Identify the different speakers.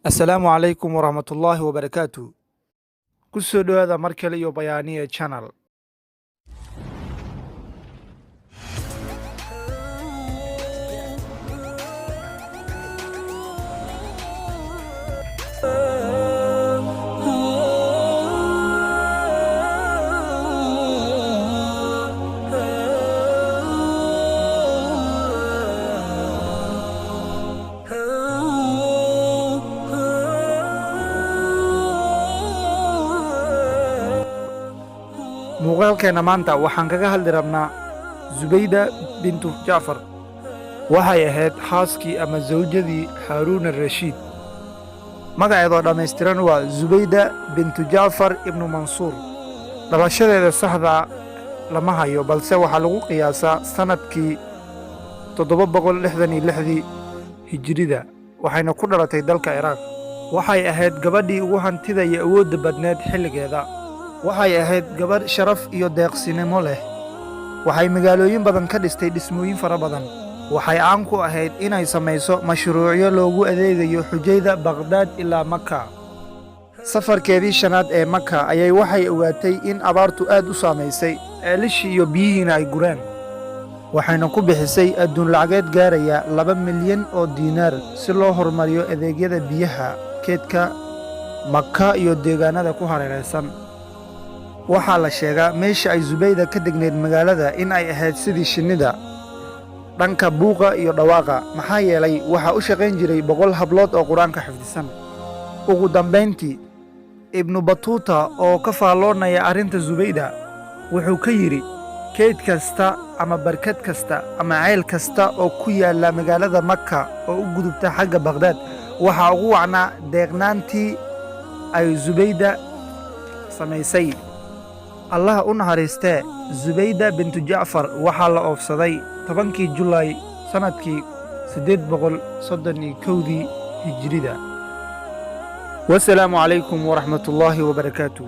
Speaker 1: Asalaamu calaykum waraxmatullaahi wabarakaatu. Ku soo dhowaada mar kale iyo Bayaaniye Channel. muuqaalkeena maanta waxaan kaga hadli rabnaa Zubayda bintu Jacfar. Waxay ahayd xaaskii ama zawjadii Haaruun al-Rashiid. Magaceedoo dhammaystiran waa Zubayda bintu Jacfar ibnu Mansuur. Dhalashadeeda saxda lama hayo, balse waxaa lagu qiyaasaa sanadkii 766 Hijrida, waxayna ku dhalatay dalka Ciraaq. Waxay ahayd gabadhii ugu hantida iyo awoodda badneed xilligeeda. Waxay ahayd gabar sharaf iyo deeqsinimo leh. Waxay magaalooyin badan ka dhistay dhismooyin fara badan. Waxay caan ku ahayd inay samayso mashruucyo loogu adeegayo xujayda Baghdad ilaa Makka. Safarkeedii shanaad ee Makka ayay waxay ogaatay in abaartu aad u saamaysay, ceelashii iyo biyihiina ay gureen. Waxayna ku bixisay adduun lacageed gaaraya 2 milyan oo diinaar si loo horumariyo adeegyada biyaha, keedka Makka iyo deegaanada ku hareeraysan. Waxaa la sheegaa meesha ay Zubayda ka degneyd magaalada in ay ahayd sidii shinnida, dhanka buuqa iyo dhawaaqa, maxaa yeelay waxaa u shaqayn jiray 100 hablood oo Qur'aanka xifdisan. Ugu dambayntii, Ibnu Batuuta oo ka faalloonaya arrinta Zubayda wuxuu ka yidhi, keyd kasta ama barkad kasta ama ceel kasta oo ku yaalla magaalada Makka oo u gudubta xagga Baghdad waxaa ugu wacnaa deeqnaantii ay Zubayda samaysay. Allah u naxariistee, Zubayda bintu Jacfar waxaa la oofsaday 10kii Julaay sanadkii 831 Hijrida. Wasalaamu calaykum waraxmatullaahi wabarakaatuh.